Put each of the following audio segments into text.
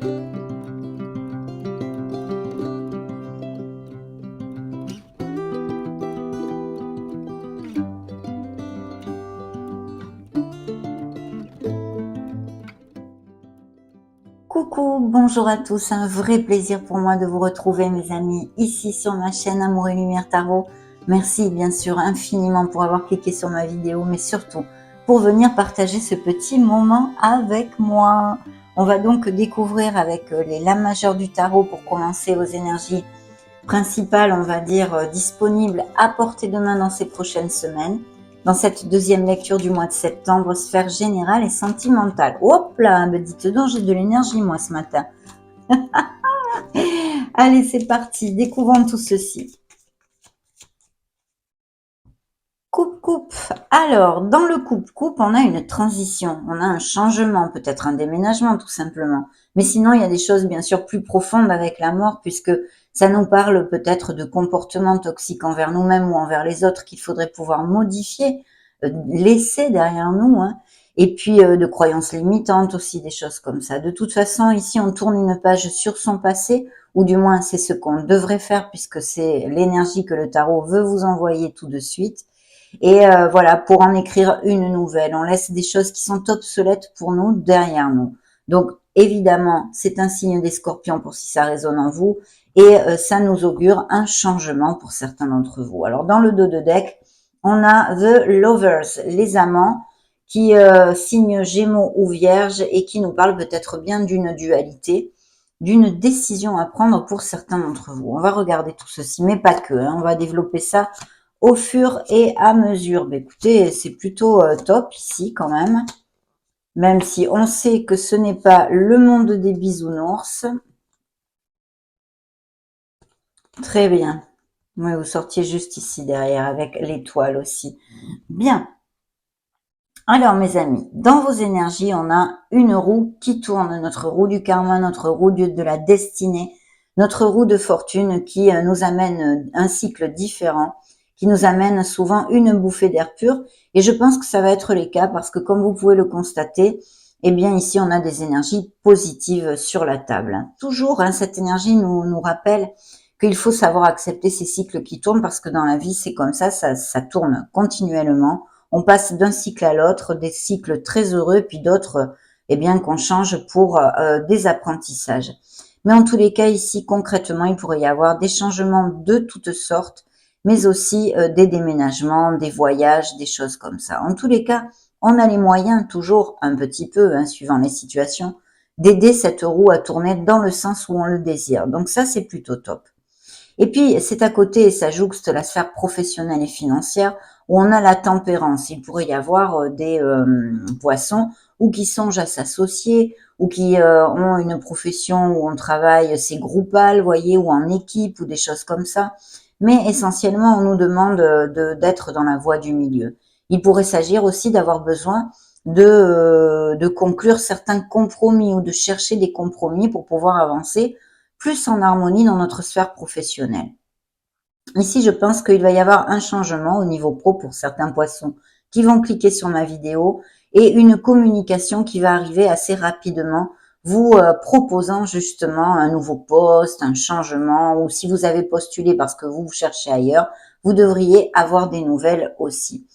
Coucou, bonjour à tous, un vrai plaisir pour moi de vous retrouver mes amis ici sur ma chaîne Amour et Lumière Tarot. Merci bien sûr infiniment pour avoir cliqué sur ma vidéo, mais surtout pour venir partager ce petit moment avec moi. On va donc découvrir avec les lames majeures du tarot pour commencer aux énergies principales, on va dire, disponibles à portée de main dans ces prochaines semaines. Dans cette deuxième lecture du mois de septembre, sphère générale et sentimentale. Hop là, me dites donc, j'ai de l'énergie moi ce matin. Allez, c'est parti, découvrons tout ceci. Coupe. Alors, dans le coupe, on a une transition, on a un changement, peut-être un déménagement tout simplement. Mais sinon, il y a des choses bien sûr plus profondes avec la mort, puisque ça nous parle peut-être de comportements toxiques envers nous-mêmes ou envers les autres qu'il faudrait pouvoir modifier, laisser derrière nous, hein. Et puis de croyances limitantes aussi, des choses comme ça. De toute façon, ici, on tourne une page sur son passé, ou du moins c'est ce qu'on devrait faire, puisque c'est l'énergie que le tarot veut vous envoyer tout de suite. Et voilà, pour en écrire une nouvelle, on laisse des choses qui sont obsolètes pour nous derrière nous. Donc évidemment, c'est un signe des scorpions pour si ça résonne en vous, et ça nous augure un changement pour certains d'entre vous. Alors dans le dos de deck, on a The Lovers, les amants, qui signent Gémeaux ou Vierge et qui nous parlent peut-être bien d'une dualité, d'une décision à prendre pour certains d'entre vous. On va regarder tout ceci, mais pas que, hein, on va développer ça au fur et à mesure. Mais écoutez, c'est plutôt top ici quand même si on sait que ce n'est pas le monde des bisounours. Très bien. Oui, vous sortiez juste ici derrière avec l'étoile aussi. Bien. Alors mes amis, dans vos énergies, on a une roue qui tourne, notre roue du karma, notre roue de la destinée, notre roue de fortune qui nous amène un cycle différent, qui nous amène souvent une bouffée d'air pur. Et je pense que ça va être les cas parce que comme vous pouvez le constater, eh bien ici on a des énergies positives sur la table. Toujours, hein, cette énergie nous rappelle qu'il faut savoir accepter ces cycles qui tournent parce que dans la vie c'est comme ça tourne continuellement. On passe d'un cycle à l'autre, des cycles très heureux, puis d'autres, eh bien, qu'on change pour des apprentissages. Mais en tous les cas, ici, concrètement, il pourrait y avoir des changements de toutes sortes, mais aussi des déménagements, des voyages, des choses comme ça. En tous les cas, on a les moyens, toujours un petit peu, hein, suivant les situations, d'aider cette roue à tourner dans le sens où on le désire. Donc ça, c'est plutôt top. Et puis, c'est à côté, et ça jouxte la sphère professionnelle et financière, où on a la tempérance. Il pourrait y avoir des poissons ou qui songent à s'associer, ou qui ont une profession où on travaille, c'est groupal, voyez, ou en équipe, ou des choses comme ça. Mais essentiellement, on nous demande d'être dans la voie du milieu. Il pourrait s'agir aussi d'avoir besoin de conclure certains compromis ou de chercher des compromis pour pouvoir avancer plus en harmonie dans notre sphère professionnelle. Ici, je pense qu'il va y avoir un changement au niveau pro pour certains poissons qui vont cliquer sur ma vidéo et une communication qui va arriver assez rapidement, vous proposant justement un nouveau poste, un changement, ou si vous avez postulé parce que vous cherchez ailleurs, vous devriez avoir des nouvelles aussi.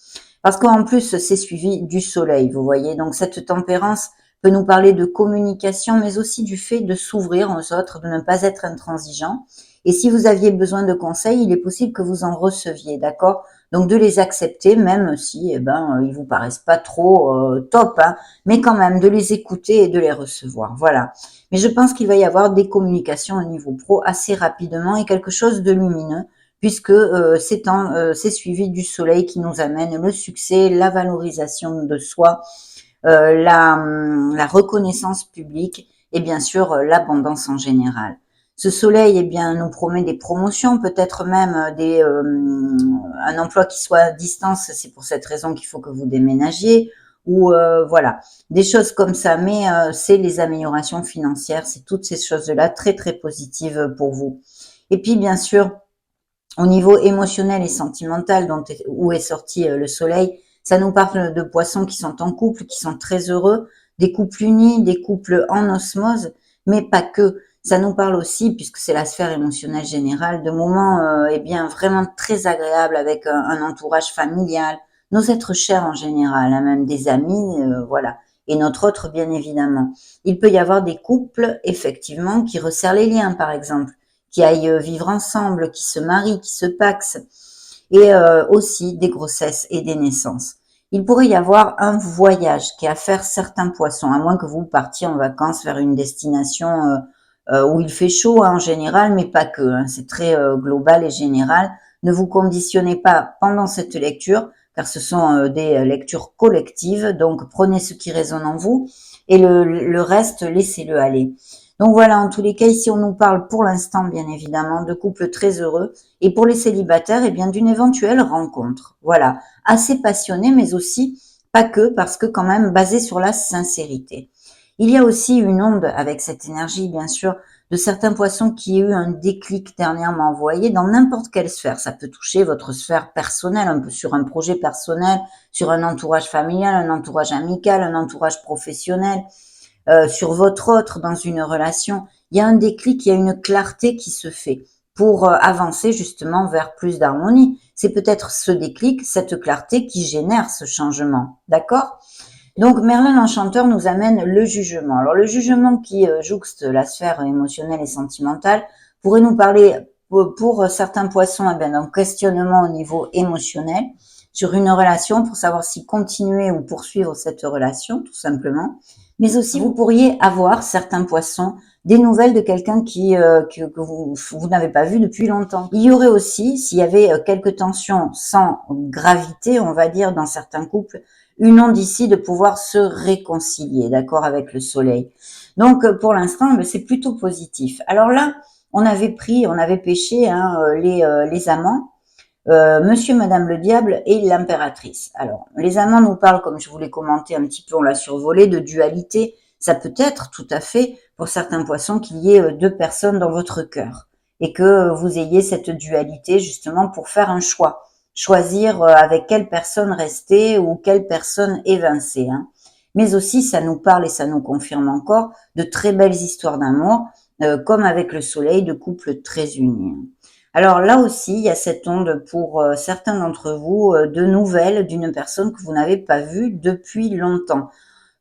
Parce qu'en plus, c'est suivi du soleil, vous voyez. Donc cette tempérance peut nous parler de communication, mais aussi du fait de s'ouvrir aux autres, de ne pas être intransigeant. Et si vous aviez besoin de conseils, il est possible que vous en receviez, d'accord? Donc de les accepter, même si ils vous paraissent pas trop top, hein, mais quand même de les écouter et de les recevoir. Voilà. Mais je pense qu'il va y avoir des communications au niveau pro assez rapidement et quelque chose de lumineux, puisque c'est suivi du soleil qui nous amène le succès, la valorisation de soi, la reconnaissance publique et bien sûr l'abondance en général. Ce soleil, eh bien, nous promet des promotions, peut-être même un emploi qui soit à distance. C'est pour cette raison qu'il faut que vous déménagiez ou voilà, des choses comme ça. Mais c'est les améliorations financières, c'est toutes ces choses-là très très positives pour vous. Et puis bien sûr, au niveau émotionnel et sentimental, où est sorti le soleil, ça nous parle de poissons qui sont en couple, qui sont très heureux, des couples unis, des couples en osmose, mais pas que. Ça nous parle aussi, puisque c'est la sphère émotionnelle générale, de moments eh bien vraiment très agréables avec un entourage familial, nos êtres chers en général, hein, même des amis, voilà, et notre autre bien évidemment. Il peut y avoir des couples effectivement qui resserrent les liens, par exemple, qui aillent vivre ensemble, qui se marient, qui se pacsent, et aussi des grossesses et des naissances. Il pourrait y avoir un voyage qui est à faire certains poissons, à moins que vous partiez en vacances vers une destination où il fait chaud hein, en général, mais pas que. Hein, c'est très global et général. Ne vous conditionnez pas pendant cette lecture, car ce sont des lectures collectives, donc prenez ce qui résonne en vous et le reste, laissez-le aller. Donc voilà, en tous les cas, ici on nous parle pour l'instant, bien évidemment, de couples très heureux, et pour les célibataires, eh bien d'une éventuelle rencontre. Voilà, assez passionné, mais aussi pas que, parce que quand même basé sur la sincérité. Il y a aussi une onde avec cette énergie, bien sûr, de certains poissons qui ont eu un déclic dernièrement envoyé dans n'importe quelle sphère. Ça peut toucher votre sphère personnelle, un peu sur un projet personnel, sur un entourage familial, un entourage amical, un entourage professionnel, sur votre autre dans une relation. Il y a un déclic, il y a une clarté qui se fait pour avancer justement vers plus d'harmonie. C'est peut-être ce déclic, cette clarté qui génère ce changement. D'accord ? Donc Merlin l'Enchanteur nous amène le jugement. Alors le jugement qui jouxte la sphère émotionnelle et sentimentale pourrait nous parler pour certains poissons d'un questionnement au niveau émotionnel sur une relation pour savoir si continuer ou poursuivre cette relation tout simplement. Mais aussi vous pourriez avoir certains poissons des nouvelles de quelqu'un que vous n'avez pas vu depuis longtemps. Il y aurait aussi, s'il y avait quelques tensions sans gravité, on va dire, dans certains couples, une onde ici de pouvoir se réconcilier, d'accord, avec le soleil. Donc, pour l'instant, c'est plutôt positif. Alors là, on avait pêché hein, les amants, Monsieur, Madame le Diable et l'impératrice. Alors, les amants nous parlent, comme je vous l'ai commenté un petit peu, on l'a survolé, de dualité. Ça peut être tout à fait, pour certains poissons, qu'il y ait deux personnes dans votre cœur et que vous ayez cette dualité justement pour faire un choix. Choisir avec quelle personne rester ou quelle personne évincer. Hein. Mais aussi, ça nous parle et ça nous confirme encore de très belles histoires d'amour, comme avec le soleil, de couples très unis. Alors là aussi, il y a cette onde pour certains d'entre vous de nouvelles d'une personne que vous n'avez pas vue depuis longtemps.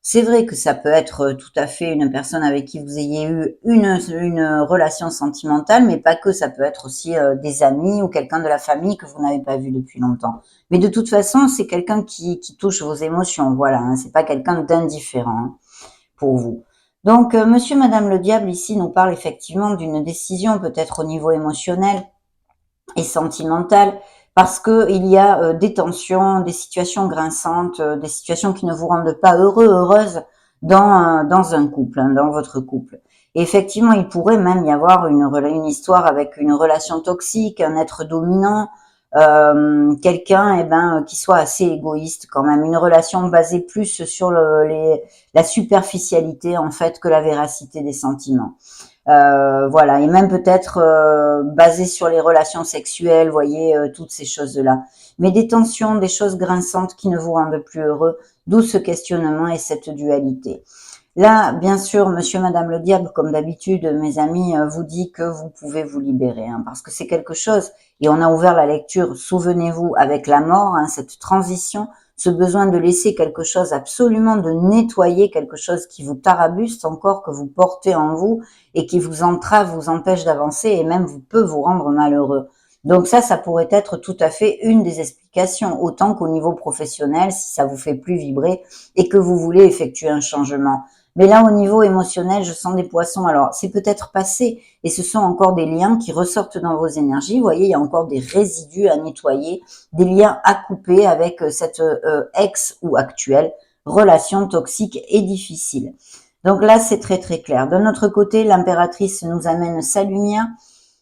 C'est vrai que ça peut être tout à fait une personne avec qui vous ayez eu une relation sentimentale, mais pas que, ça peut être aussi des amis ou quelqu'un de la famille que vous n'avez pas vu depuis longtemps. Mais de toute façon, c'est quelqu'un qui touche vos émotions, voilà, hein, c'est pas quelqu'un d'indifférent hein, pour vous. Donc, monsieur, madame le diable, ici, nous parle effectivement d'une décision peut-être au niveau émotionnel et sentimentale, parce que il y a des tensions, des situations grinçantes, des situations qui ne vous rendent pas heureux, heureuse dans un couple, hein, dans votre couple. Et effectivement, il pourrait même y avoir une histoire avec une relation toxique, un être dominant, quelqu'un qui soit assez égoïste quand même, une relation basée plus sur la superficialité en fait que la véracité des sentiments. Voilà, et même peut-être basé sur les relations sexuelles, voyez, toutes ces choses-là. Mais des tensions, des choses grinçantes qui ne vous rendent plus heureux, d'où ce questionnement et cette dualité. Là, bien sûr, monsieur, madame le diable, comme d'habitude, mes amis, vous dit que vous pouvez vous libérer, hein, parce que c'est quelque chose, et on a ouvert la lecture, souvenez-vous, avec la mort, hein, cette transition, ce besoin de laisser quelque chose absolument, de nettoyer quelque chose qui vous tarabuste encore, que vous portez en vous, et qui vous entrave, vous empêche d'avancer, et même peut vous rendre malheureux. Donc ça pourrait être tout à fait une des explications, autant qu'au niveau professionnel, si ça vous fait plus vibrer, et que vous voulez effectuer un changement. Mais là, au niveau émotionnel, je sens des poissons. Alors, c'est peut-être passé et ce sont encore des liens qui ressortent dans vos énergies. Vous voyez, il y a encore des résidus à nettoyer, des liens à couper avec cette ex ou actuelle relation toxique et difficile. Donc là, c'est très très clair. De notre côté, l'impératrice nous amène sa lumière,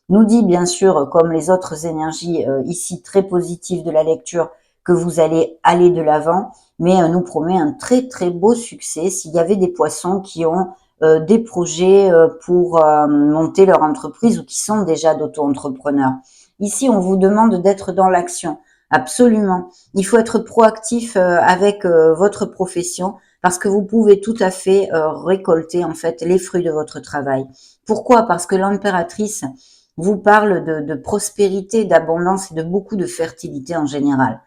nous dit bien sûr, comme les autres énergies ici très positives de la lecture, que vous allez aller de l'avant, mais nous promet un très très beau succès s'il y avait des poissons qui ont des projets pour monter leur entreprise ou qui sont déjà d'auto-entrepreneurs. Ici, on vous demande d'être dans l'action. Absolument. Il faut être proactif avec votre profession parce que vous pouvez tout à fait récolter en fait les fruits de votre travail. Pourquoi? Parce que l'impératrice vous parle de prospérité, d'abondance et de beaucoup de fertilité en général.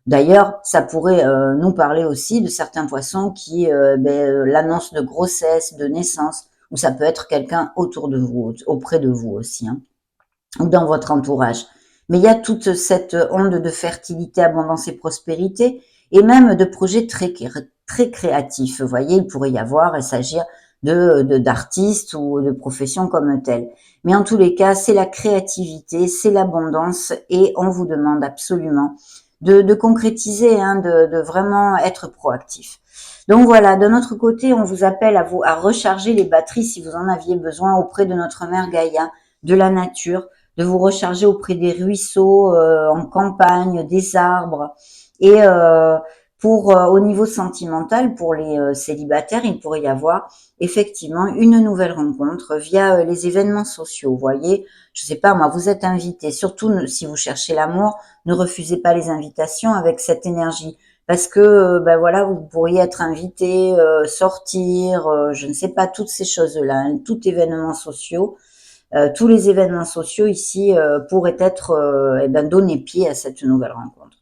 D'ailleurs, ça pourrait nous parler aussi de certains poissons qui l'annonce de grossesse, de naissance, ou ça peut être quelqu'un autour de vous, auprès de vous aussi, hein, ou dans votre entourage. Mais il y a toute cette onde de fertilité, abondance et prospérité, et même de projets très créatifs. Vous voyez, il pourrait y avoir et s'agir d'artistes ou de professions comme telles. Mais en tous les cas, c'est la créativité, c'est l'abondance, et on vous demande absolument de concrétiser, hein, de vraiment être proactif. Donc voilà, de notre côté, on vous appelle à recharger les batteries si vous en aviez besoin auprès de notre mère Gaïa, de la nature, de vous recharger auprès des ruisseaux, en campagne, des arbres. Et pour au niveau sentimental, pour les célibataires, il pourrait y avoir effectivement une nouvelle rencontre via les événements sociaux. Vous voyez, je sais pas moi, vous êtes invité. Surtout si vous cherchez l'amour, ne refusez pas les invitations avec cette énergie. Parce que ben voilà, vous pourriez être invité, sortir, je ne sais pas, toutes ces choses-là, hein, tout événement social. Tous les événements sociaux ici pourraient être donner pied à cette nouvelle rencontre.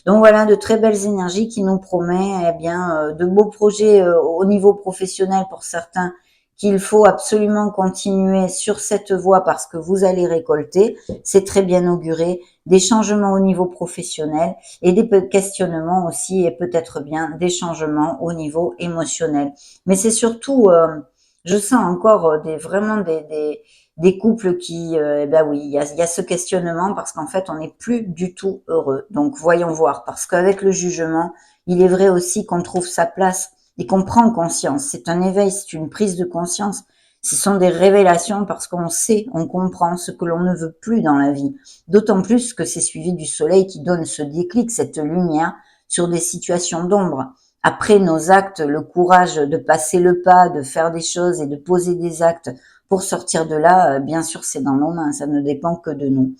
Donc voilà, de très belles énergies qui nous promet de beaux projets au niveau professionnel pour certains qu'il faut absolument continuer sur cette voie parce que vous allez récolter, c'est très bien auguré, des changements au niveau professionnel et des questionnements aussi et peut-être bien des changements au niveau émotionnel. Mais c'est surtout, je sens encore vraiment des couples qui, oui, il y a ce questionnement parce qu'en fait, on n'est plus du tout heureux. Donc, voyons voir. Parce qu'avec le jugement, il est vrai aussi qu'on trouve sa place et qu'on prend conscience. C'est un éveil, c'est une prise de conscience. Ce sont des révélations parce qu'on sait, on comprend ce que l'on ne veut plus dans la vie. D'autant plus que c'est suivi du soleil qui donne ce déclic, cette lumière sur des situations d'ombre. Après nos actes, le courage de passer le pas, de faire des choses et de poser des actes pour sortir de là, bien sûr, c'est dans nos mains, ça ne dépend que de nous.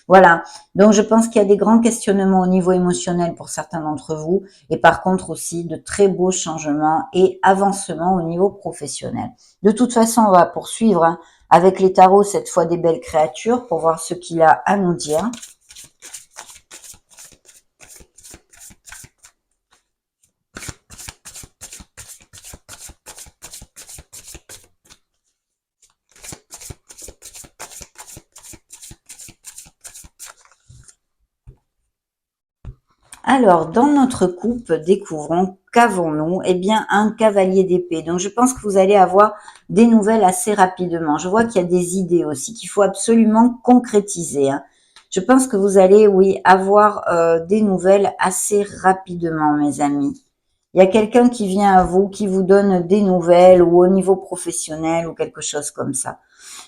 Voilà, donc je pense qu'il y a des grands questionnements au niveau émotionnel pour certains d'entre vous, et par contre aussi de très beaux changements et avancements au niveau professionnel. De toute façon, on va poursuivre hein, avec les tarots, cette fois des belles créatures, pour voir ce qu'il a à nous dire. Alors, dans notre coupe, découvrons qu'avons-nous? Eh bien, un cavalier d'épée. Donc, je pense que vous allez avoir des nouvelles assez rapidement. Je vois qu'il y a des idées aussi qu'il faut absolument concrétiser. Hein. Je pense que vous allez, oui, avoir des nouvelles assez rapidement, mes amis. Il y a quelqu'un qui vient à vous, qui vous donne des nouvelles ou au niveau professionnel ou quelque chose comme ça.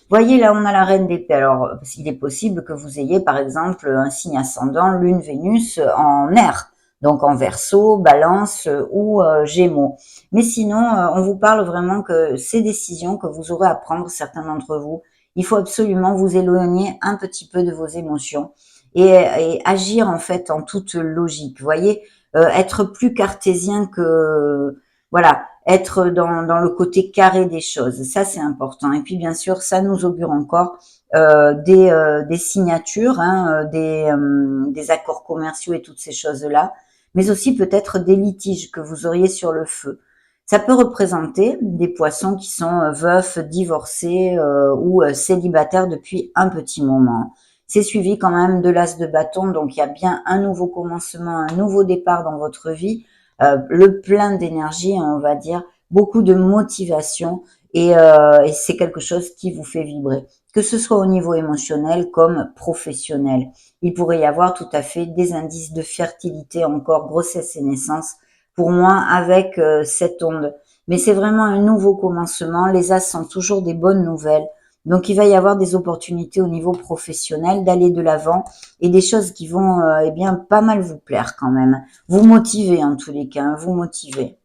Voyez, là, on a la reine d'épée. Alors, il est possible que vous ayez, par exemple, un signe ascendant, lune, Vénus, en air. Donc, en Verseau, Balance ou Gémeaux. Mais sinon, on vous parle vraiment que ces décisions que vous aurez à prendre, certains d'entre vous, il faut absolument vous éloigner un petit peu de vos émotions et agir, en fait, en toute logique. Vous voyez, être plus cartésien que... Voilà, être dans le côté carré des choses. Ça, c'est important. Et puis, bien sûr, ça nous augure encore des signatures, hein, des accords commerciaux et toutes ces choses-là, mais aussi peut-être des litiges que vous auriez sur le feu. Ça peut représenter des poissons qui sont veufs, divorcés ou célibataires depuis un petit moment. C'est suivi quand même de l'as de bâton, donc il y a bien un nouveau commencement, un nouveau départ dans votre vie, le plein d'énergie, on va dire, beaucoup de motivation et c'est quelque chose qui vous fait vibrer, que ce soit au niveau émotionnel comme professionnel. Il pourrait y avoir tout à fait des indices de fertilité encore, grossesse et naissance, pour moi, avec cette onde. Mais c'est vraiment un nouveau commencement. Les as sont toujours des bonnes nouvelles. Donc, il va y avoir des opportunités au niveau professionnel d'aller de l'avant et des choses qui vont, pas mal vous plaire quand même. Vous motiver en tous les cas, hein, vous motiver.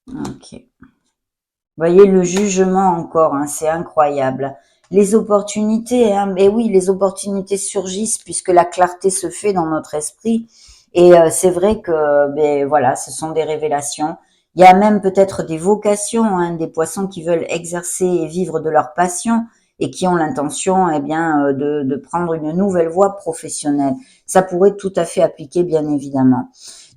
Ok. Vous voyez le jugement encore, hein, c'est incroyable. Les opportunités, hein, mais oui, les opportunités surgissent puisque la clarté se fait dans notre esprit. Et c'est vrai que, voilà, ce sont des révélations. Il y a même peut-être des vocations, hein, des poissons qui veulent exercer et vivre de leur passion et qui ont l'intention, eh bien, de prendre une nouvelle voie professionnelle. Ça pourrait tout à fait appliquer, bien évidemment.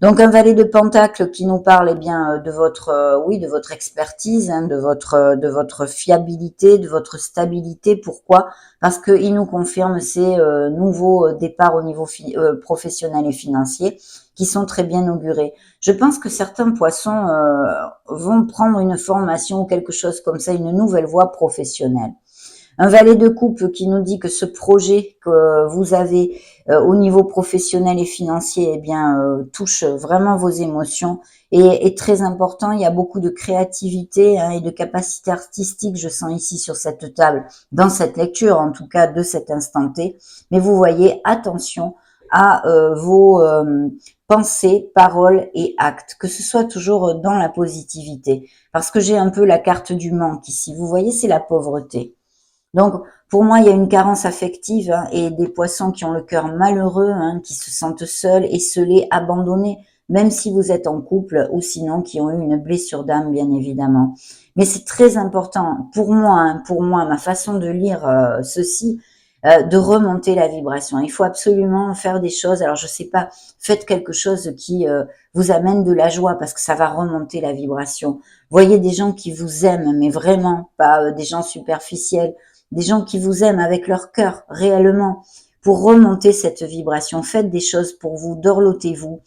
Donc un valet de pentacle qui nous parle, eh bien, de votre, oui, de votre expertise, hein, de votre fiabilité, de votre stabilité. Pourquoi? Parce qu'il nous confirme ces nouveaux départs au niveau professionnel et financier qui sont très bien augurés. Je pense que certains poissons vont prendre une formation ou quelque chose comme ça, une nouvelle voie professionnelle. Un valet de coupe qui nous dit que ce projet que vous avez au niveau professionnel et financier, eh bien, touche vraiment vos émotions et est très important. Il y a beaucoup de créativité, hein, et de capacité artistique, je sens ici sur cette table, dans cette lecture, en tout cas de cet instant T. Mais vous voyez, attention à vos pensées, paroles et actes, que ce soit toujours dans la positivité. Parce que j'ai un peu la carte du manque ici. Vous voyez, c'est la pauvreté. Donc, pour moi, il y a une carence affective, hein, et des poissons qui ont le cœur malheureux, hein, qui se sentent seuls, esseulés, abandonnés, même si vous êtes en couple, ou sinon qui ont eu une blessure d'âme, bien évidemment. Mais c'est très important pour moi, hein, pour moi, ma façon de lire ceci, de remonter la vibration. Il faut absolument faire des choses. Alors, je sais pas, faites quelque chose qui vous amène de la joie parce que ça va remonter la vibration. Voyez des gens qui vous aiment, mais vraiment, pas des gens superficiels, des gens qui vous aiment avec leur cœur, réellement, pour remonter cette vibration. Faites des choses pour vous, dorlotez-vous.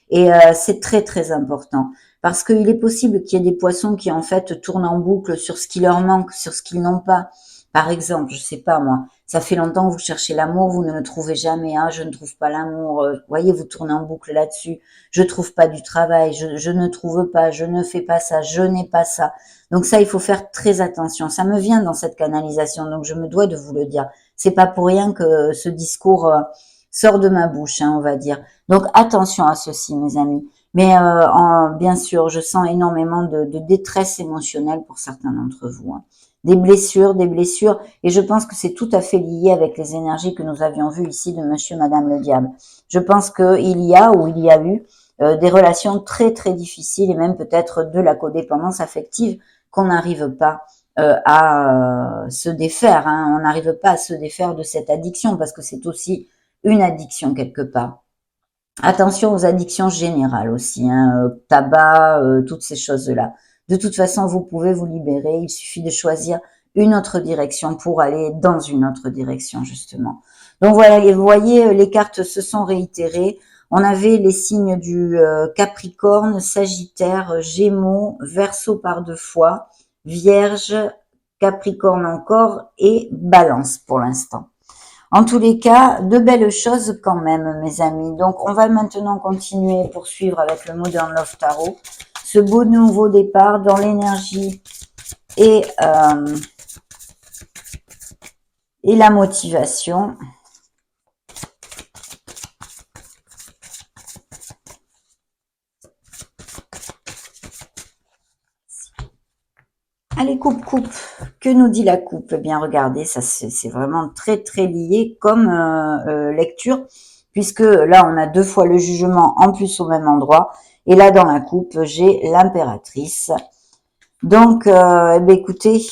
Et c'est très très important. Parce qu'il est possible qu'il y ait des poissons qui en fait tournent en boucle sur ce qui leur manque, sur ce qu'ils n'ont pas. Par exemple, je sais pas moi, ça fait longtemps que vous cherchez l'amour, vous ne le trouvez jamais. Ah, je ne trouve pas l'amour. Voyez, vous tournez en boucle là-dessus. Je trouve pas du travail, je ne trouve pas, je ne fais pas ça, je n'ai pas ça. Donc ça, il faut faire très attention. Ça me vient dans cette canalisation, donc je me dois de vous le dire. C'est pas pour rien que ce discours sort de ma bouche, hein, on va dire. Donc attention à ceci, mes amis. Mais bien sûr, je sens énormément de détresse émotionnelle pour certains d'entre vous, hein. Des blessures, et je pense que c'est tout à fait lié avec les énergies que nous avions vues ici de Monsieur, Madame le Diable. Je pense qu'il y a ou il y a eu des relations très très difficiles et même peut-être de la codépendance affective qu'on n'arrive pas à se défaire, hein. On n'arrive pas à se défaire de cette addiction parce que c'est aussi une addiction quelque part. Attention aux addictions générales aussi, hein, tabac, toutes ces choses-là. De toute façon, vous pouvez vous libérer, il suffit de choisir une autre direction pour aller dans une autre direction, justement. Donc voilà, et vous voyez, les cartes se sont réitérées. On avait les signes du Capricorne, Sagittaire, Gémeaux, Verseau par deux fois, Vierge, Capricorne encore et Balance pour l'instant. En tous les cas, de belles choses quand même, mes amis. Donc, on va maintenant continuer et poursuivre avec le Modern Love Tarot. Ce beau nouveau départ dans l'énergie et la motivation. Allez, coupe. Que nous dit la coupe? Eh bien, regardez, ça c'est vraiment très très lié comme lecture, puisque là on a deux fois le jugement en plus au même endroit, et là dans la coupe j'ai l'impératrice. Donc, eh bien, écoutez,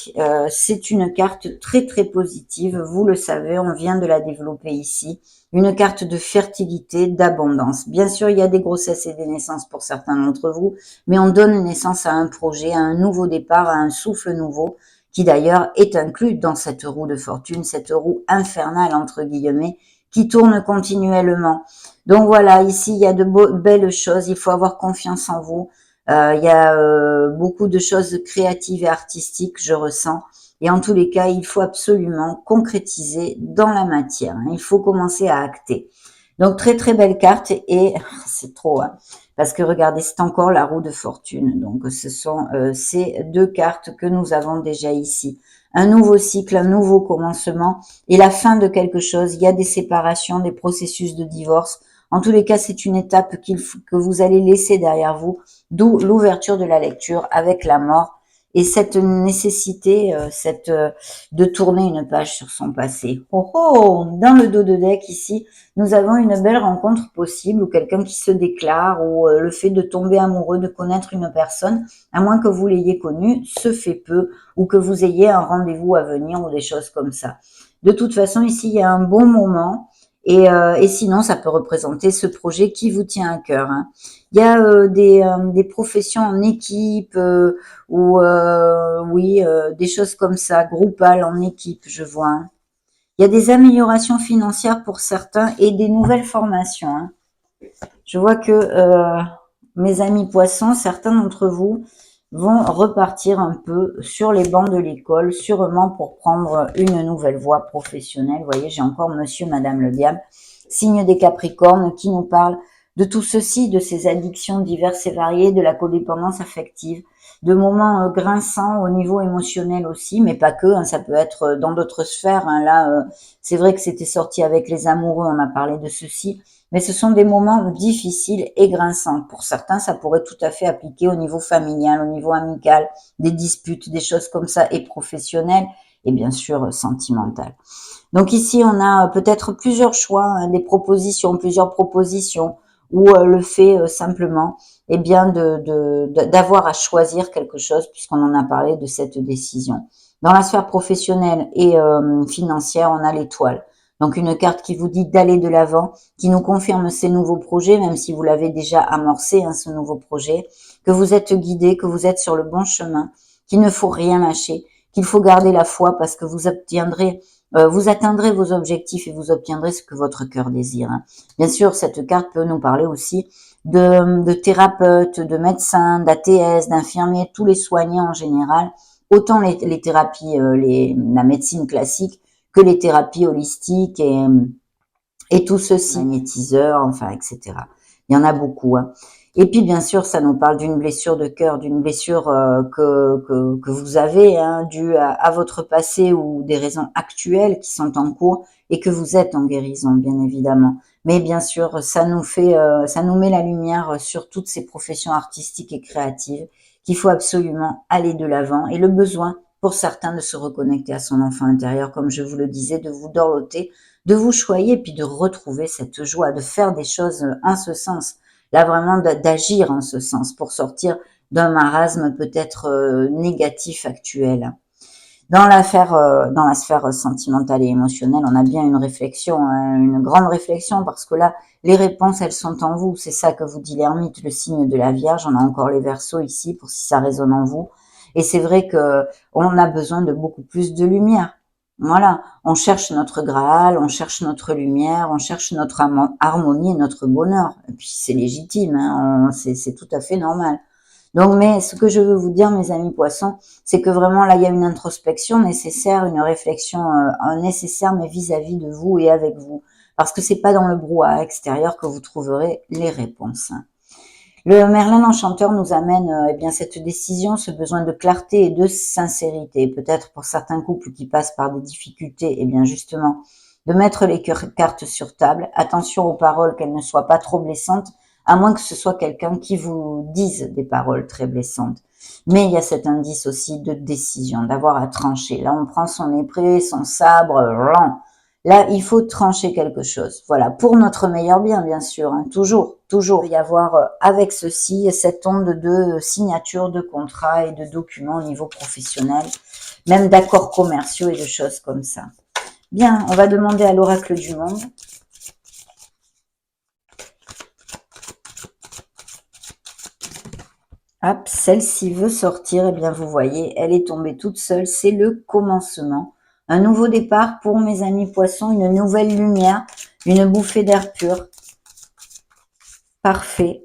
c'est une carte très très positive, vous le savez, on vient de la développer ici. Une carte de fertilité, d'abondance. Bien sûr, il y a des grossesses et des naissances pour certains d'entre vous, mais on donne naissance à un projet, à un nouveau départ, à un souffle nouveau, qui d'ailleurs est inclus dans cette roue de fortune, cette roue infernale entre guillemets, qui tourne continuellement. Donc voilà, ici il y a de belles choses, il faut avoir confiance en vous. Il y a beaucoup de choses créatives et artistiques, je ressens. Et en tous les cas, il faut absolument concrétiser dans la matière, hein. Il faut commencer à acter. Donc, très très belle carte et c'est trop, hein, parce que regardez, c'est encore la roue de fortune. Donc, ce sont ces deux cartes que nous avons déjà ici. Un nouveau cycle, un nouveau commencement et la fin de quelque chose. Il y a des séparations, des processus de divorce. En tous les cas, c'est une étape que vous allez laisser derrière vous, d'où l'ouverture de la lecture avec la mort et cette nécessité de tourner une page sur son passé. Oh oh, dans le dos de deck ici, nous avons une belle rencontre possible ou quelqu'un qui se déclare ou le fait de tomber amoureux, de connaître une personne, à moins que vous l'ayez connue, se fait peu ou que vous ayez un rendez-vous à venir ou des choses comme ça. De toute façon, ici, il y a un bon moment et sinon, ça peut représenter ce projet qui vous tient à cœur. Hein. Il y a des professions en équipe ou oui, des choses comme ça, groupales en équipe, je vois. Hein. Il y a des améliorations financières pour certains et des nouvelles formations. Hein. Je vois que mes amis poissons, certains d'entre vous vont repartir un peu sur les bancs de l'école, sûrement pour prendre une nouvelle voie professionnelle. Vous voyez, j'ai encore monsieur, madame le diable, signe des Capricornes, qui nous parle de tout ceci, de ces addictions diverses et variées, de la codépendance affective, de moments grinçants au niveau émotionnel aussi, mais pas que, hein, ça peut être dans d'autres sphères. Hein. Là, c'est vrai que c'était sorti avec les amoureux, on a parlé de ceci, mais ce sont des moments difficiles et grinçants. Pour certains, ça pourrait tout à fait appliquer au niveau familial, au niveau amical, des disputes, des choses comme ça, et professionnelles, et bien sûr sentimentales. Donc ici, on a peut-être plusieurs choix, hein, plusieurs propositions, ou le fait simplement, eh bien, d'avoir à choisir quelque chose, puisqu'on en a parlé de cette décision. Dans la sphère professionnelle et financière, on a l'étoile. Donc une carte qui vous dit d'aller de l'avant, qui nous confirme ces nouveaux projets, même si vous l'avez déjà amorcé, hein, ce nouveau projet, que vous êtes guidé, que vous êtes sur le bon chemin, qu'il ne faut rien lâcher, qu'il faut garder la foi parce que vous atteindrez vos objectifs et vous obtiendrez ce que votre cœur désire. Hein. Bien sûr, cette carte peut nous parler aussi de thérapeutes, de médecins, d'ATS, d'infirmiers, tous les soignants en général, autant les thérapies, la médecine classique, que les thérapies holistiques et tout ceci, magnétiseurs, enfin, etc. Il y en a beaucoup. Hein. Et puis, bien sûr, ça nous parle d'une blessure de cœur, d'une blessure que vous avez, hein, due à votre passé ou des raisons actuelles qui sont en cours et que vous êtes en guérison, bien évidemment. Mais bien sûr, ça nous met la lumière sur toutes ces professions artistiques et créatives qu'il faut absolument aller de l'avant et le besoin pour certains de se reconnecter à son enfant intérieur, comme je vous le disais, de vous dorloter, de vous choyer, puis de retrouver cette joie, de faire des choses en ce sens. Là, vraiment, d'agir en ce sens pour sortir d'un marasme peut-être négatif actuel. Dans la sphère sentimentale et émotionnelle, on a bien une réflexion, hein, une grande réflexion, parce que là, les réponses, elles sont en vous. C'est ça que vous dit l'ermite, le signe de la Vierge. On a encore les Verseaux ici, pour si ça résonne en vous. Et c'est vrai que on a besoin de beaucoup plus de lumière. Voilà, on cherche notre Graal, on cherche notre lumière, on cherche notre harmonie et notre bonheur. Et puis c'est légitime, hein, c'est tout à fait normal. Donc, mais ce que je veux vous dire, mes amis poissons, c'est que vraiment là, il y a une introspection nécessaire, une réflexion nécessaire, mais vis-à-vis de vous et avec vous, parce que c'est pas dans le brouhaha extérieur que vous trouverez les réponses. Le Merlin l'Enchanteur nous amène eh bien cette décision, ce besoin de clarté et de sincérité. Peut-être pour certains couples qui passent par des difficultés, eh bien justement, de mettre les cartes sur table. Attention aux paroles, qu'elles ne soient pas trop blessantes, à moins que ce soit quelqu'un qui vous dise des paroles très blessantes. Mais il y a cet indice aussi de décision, d'avoir à trancher. Là, on prend son épée, son sabre, là, il faut trancher quelque chose. Voilà, pour notre meilleur bien sûr. Hein, toujours. Il peut y avoir avec ceci cette onde de signature de contrats et de documents au niveau professionnel, même d'accords commerciaux et de choses comme ça. Bien, on va demander à l'oracle du monde. Hop, celle-ci veut sortir, et bien vous voyez, elle est tombée toute seule, c'est le commencement. Un nouveau départ pour mes amis poissons, une nouvelle lumière, une bouffée d'air pur. Parfait.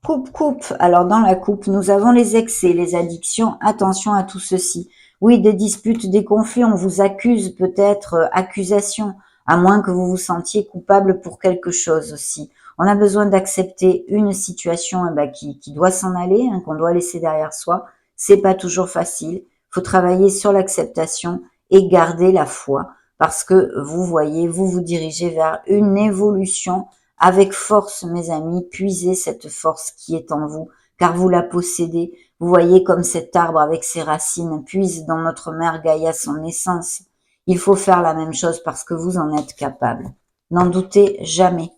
Coupe. Alors dans la coupe, nous avons les excès, les addictions. Attention à tout ceci. Oui, des disputes, des conflits, on vous accuse peut-être, accusation, à moins que vous vous sentiez coupable pour quelque chose aussi. On a besoin d'accepter une situation qui doit s'en aller, hein, qu'on doit laisser derrière soi. C'est pas toujours facile. Faut travailler sur l'acceptation et garder la foi, parce que vous voyez, vous vous dirigez vers une évolution avec force, mes amis. Puisez cette force qui est en vous, car vous la possédez. Vous voyez comme cet arbre avec ses racines puise dans notre mère Gaïa son essence. Il faut faire la même chose parce que vous en êtes capable. N'en doutez jamais.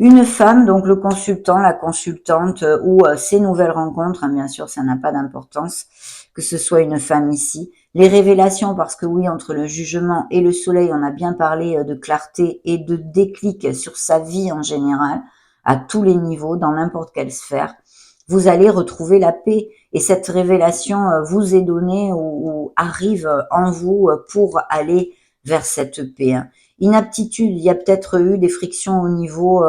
Une femme, donc le consultant, la consultante ou ces nouvelles rencontres, hein, bien sûr ça n'a pas d'importance que ce soit une femme ici. Les révélations, parce que oui, entre le jugement et le soleil, on a bien parlé de clarté et de déclic sur sa vie en général, à tous les niveaux, dans n'importe quelle sphère. Vous allez retrouver la paix et cette révélation vous est donnée ou arrive en vous pour aller vers cette paix. Hein. Inaptitude, il y a peut-être eu des frictions au niveau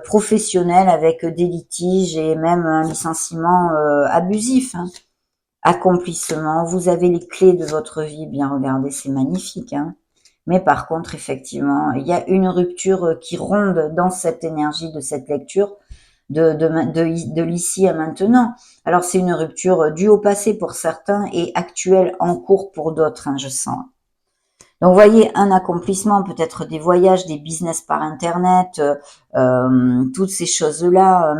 professionnel avec des litiges et même un licenciement abusif. Hein. Accomplissement, vous avez les clés de votre vie, bien regardez, c'est magnifique. Hein. Mais par contre, effectivement, il y a une rupture qui ronde dans cette énergie de cette lecture de l'ici à maintenant. Alors c'est une rupture due au passé pour certains et actuelle en cours pour d'autres, hein, je sens. Donc, vous voyez, un accomplissement, peut-être des voyages, des business par Internet, toutes ces choses-là,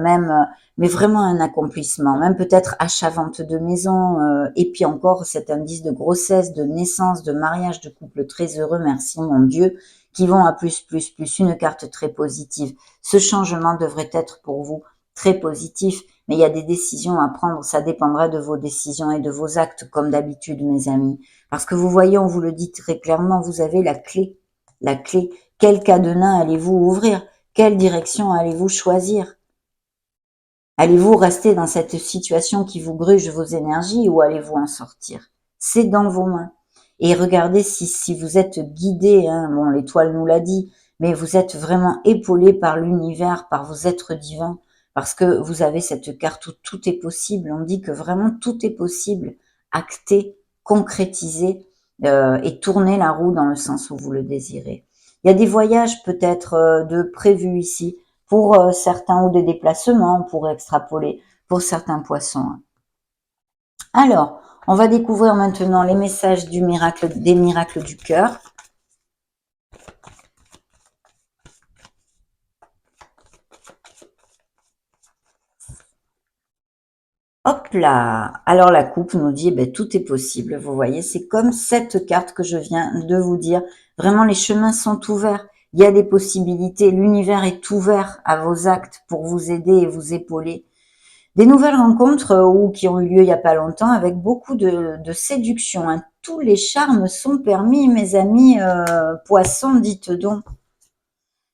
mais vraiment un accomplissement, même peut-être achat-vente de maison, et puis encore cet indice de grossesse, de naissance, de mariage, de couple très heureux, merci mon Dieu, qui vont à plus, une carte très positive. Ce changement devrait être pour vous très positif, mais il y a des décisions à prendre, ça dépendra de vos décisions et de vos actes, comme d'habitude, mes amis. Parce que vous voyez, on vous le dit très clairement, vous avez la clé. La clé. Quel cadenas allez-vous ouvrir? Quelle direction allez-vous choisir? Allez-vous rester dans cette situation qui vous gruge vos énergies ou allez-vous en sortir? C'est dans vos mains. Et regardez si vous êtes guidé, hein, bon, l'étoile nous l'a dit, mais vous êtes vraiment épaulé par l'univers, par vos êtres divins, parce que vous avez cette carte où tout est possible. On dit que vraiment tout est possible, acté, concrétisé et tourner la roue dans le sens où vous le désirez. Il y a des voyages peut-être de prévus ici pour certains ou des déplacements pour extrapoler pour certains poissons. Alors, on va découvrir maintenant les messages du miracle, des miracles du cœur. Hop là! Alors la coupe nous dit, ben, tout est possible, vous voyez, c'est comme cette carte que je viens de vous dire. Vraiment, les chemins sont ouverts. Il y a des possibilités. L'univers est ouvert à vos actes pour vous aider et vous épauler. Des nouvelles rencontres ou qui ont eu lieu il n'y a pas longtemps avec beaucoup de séduction. Hein. Tous les charmes sont permis, mes amis poissons, dites donc.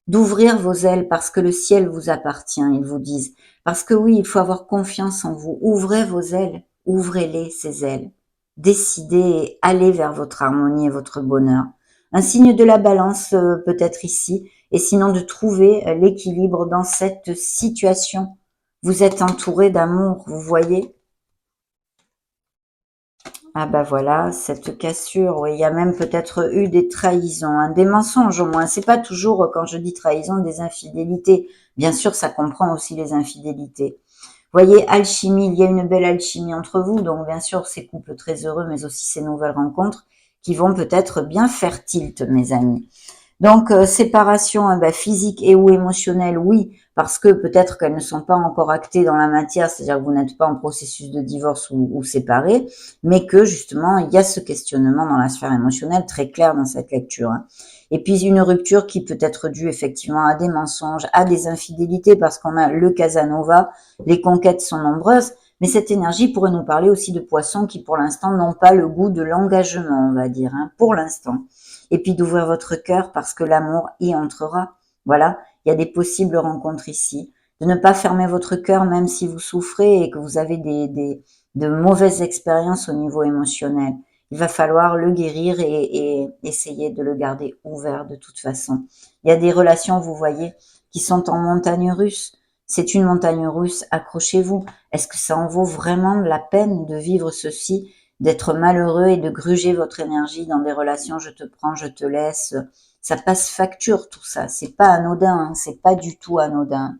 D'ouvrir vos ailes parce que le ciel vous appartient, ils vous disent. Parce que oui, il faut avoir confiance en vous. Ouvrez vos ailes, ouvrez-les, ces ailes. Décidez et allez vers votre harmonie et votre bonheur. Un signe de la balance peut-être ici, et sinon de trouver l'équilibre dans cette situation. Vous êtes entouré d'amour, vous voyez. Ah bah voilà, cette cassure, oui, il y a même peut-être eu des trahisons, hein, des mensonges au moins. C'est pas toujours, quand je dis trahison, des infidélités. Bien sûr, ça comprend aussi les infidélités. Vous voyez, alchimie, il y a une belle alchimie entre vous, donc bien sûr, ces couples très heureux, mais aussi ces nouvelles rencontres qui vont peut-être bien faire tilt, mes amis. Donc, séparation physique et ou émotionnelle, oui, parce que peut-être qu'elles ne sont pas encore actées dans la matière, c'est-à-dire que vous n'êtes pas en processus de divorce ou séparés, mais que justement, il y a ce questionnement dans la sphère émotionnelle très clair dans cette lecture. Hein. Et puis, une rupture qui peut être due effectivement à des mensonges, à des infidélités, parce qu'on a le Casanova, les conquêtes sont nombreuses, mais cette énergie pourrait nous parler aussi de poissons qui, pour l'instant, n'ont pas le goût de l'engagement, on va dire, hein, pour l'instant. Et puis d'ouvrir votre cœur parce que l'amour y entrera. Voilà, il y a des possibles rencontres ici. De ne pas fermer votre cœur même si vous souffrez et que vous avez de mauvaises expériences au niveau émotionnel. Il va falloir le guérir et essayer de le garder ouvert de toute façon. Il y a des relations, vous voyez, qui sont en montagne russe. C'est une montagne russe, accrochez-vous. Est-ce que ça en vaut vraiment la peine de vivre ceci, d'être malheureux et de gruger votre énergie dans des relations je te prends, je te laisse? Ça passe facture tout ça, c'est pas anodin, hein, c'est pas du tout anodin.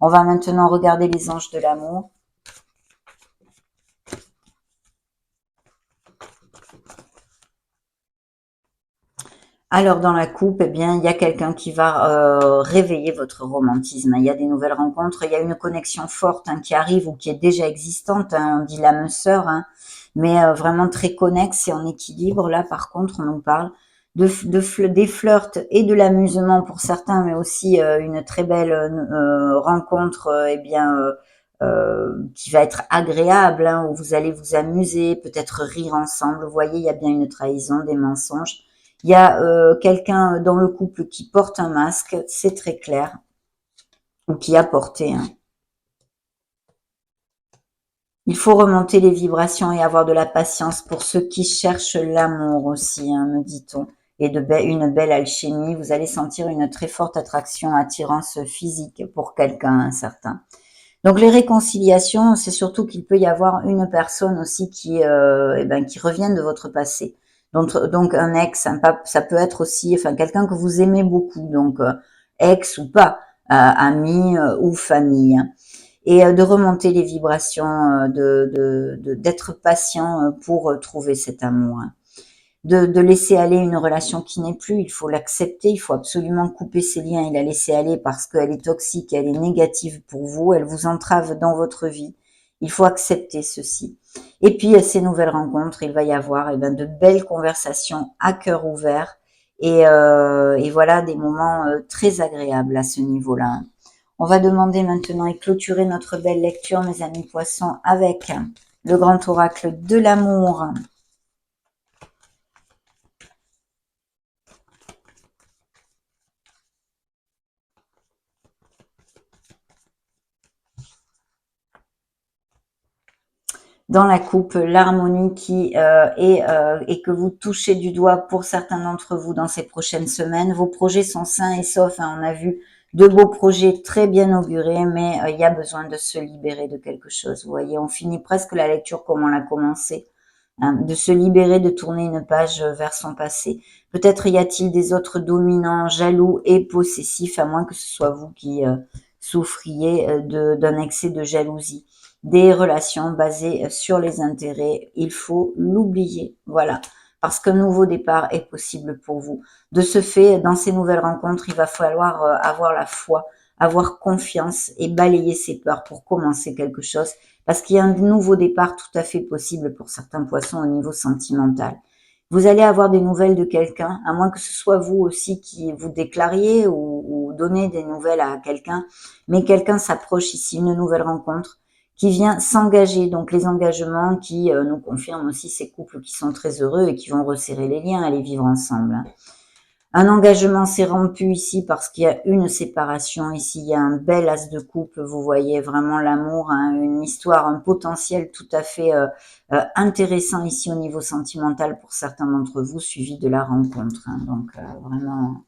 On va maintenant regarder les anges de l'amour. Alors dans la coupe, eh bien, il y a quelqu'un qui va réveiller votre romantisme. Il y a des nouvelles rencontres, il y a une connexion forte qui arrive ou qui est déjà existante. On dit l'âme sœur, mais vraiment très connexe et en équilibre. Là, par contre, on nous parle des flirts et de l'amusement pour certains, mais aussi une très belle rencontre, qui va être agréable, où vous allez vous amuser, peut-être rire ensemble. Vous voyez, il y a bien une trahison, des mensonges. Il y a quelqu'un dans le couple qui porte un masque, c'est très clair, ou qui a porté. Il faut remonter les vibrations et avoir de la patience pour ceux qui cherchent l'amour aussi, me dit-on. Et une belle alchimie, vous allez sentir une très forte attraction, attirance physique pour quelqu'un certain. Donc les réconciliations, c'est surtout qu'il peut y avoir une personne aussi qui revient de votre passé. Donc un ex, ça peut être aussi, enfin quelqu'un que vous aimez beaucoup, donc ex ou pas, ami ou famille. Et de remonter les vibrations, d'être patient pour trouver cet amour. De laisser aller une relation qui n'est plus, il faut l'accepter, il faut absolument couper ses liens et la laisser aller parce qu'elle est toxique, elle est négative pour vous, elle vous entrave dans votre vie. Il faut accepter ceci. Et puis, à ces nouvelles rencontres, il va y avoir de belles conversations à cœur ouvert et voilà des moments très agréables à ce niveau-là. On va demander maintenant et clôturer notre belle lecture, mes amis poissons, avec le grand oracle de l'amour. Dans la coupe, l'harmonie qui et que vous touchez du doigt pour certains d'entre vous dans ces prochaines semaines. Vos projets sont sains et saufs. On a vu de beaux projets très bien augurés, mais il y a besoin de se libérer de quelque chose. Vous voyez, on finit presque la lecture comme on l'a commencé, de se libérer, de tourner une page vers son passé. Peut-être y a-t-il des autres dominants, jaloux et possessifs, à moins que ce soit vous qui souffriez d'un excès de jalousie. Des relations basées sur les intérêts, il faut l'oublier, voilà, parce qu'un nouveau départ est possible pour vous. De ce fait, dans ces nouvelles rencontres, il va falloir avoir la foi, avoir confiance et balayer ses peurs pour commencer quelque chose, parce qu'il y a un nouveau départ tout à fait possible pour certains poissons au niveau sentimental. Vous allez avoir des nouvelles de quelqu'un, à moins que ce soit vous aussi qui vous déclariez ou donnez des nouvelles à quelqu'un, mais quelqu'un s'approche ici, une nouvelle rencontre qui vient s'engager. Donc les engagements qui nous confirment aussi ces couples qui sont très heureux et qui vont resserrer les liens, aller vivre ensemble. Un engagement s'est rompu ici parce qu'il y a une séparation. Ici, il y a un bel as de coupe. Vous voyez vraiment l'amour, une histoire, un potentiel tout à fait intéressant ici au niveau sentimental pour certains d'entre vous, suivi de la rencontre. Donc vraiment,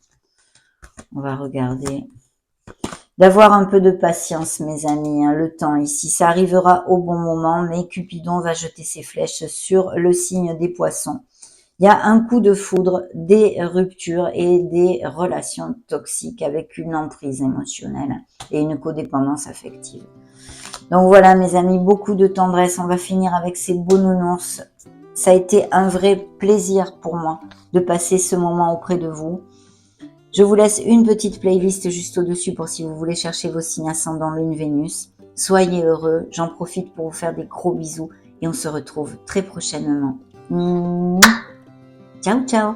on va regarder. D'avoir un peu de patience, mes amis, le temps ici, ça arrivera au bon moment, mais Cupidon va jeter ses flèches sur le signe des poissons. Il y a un coup de foudre, des ruptures et des relations toxiques avec une emprise émotionnelle et une codépendance affective. Donc voilà, mes amis, beaucoup de tendresse. On va finir avec ces beaux nounours. Ça a été un vrai plaisir pour moi de passer ce moment auprès de vous. Je vous laisse une petite playlist juste au-dessus pour si vous voulez chercher vos signes ascendants Lune Vénus. Soyez heureux, j'en profite pour vous faire des gros bisous et on se retrouve très prochainement. Ciao, ciao!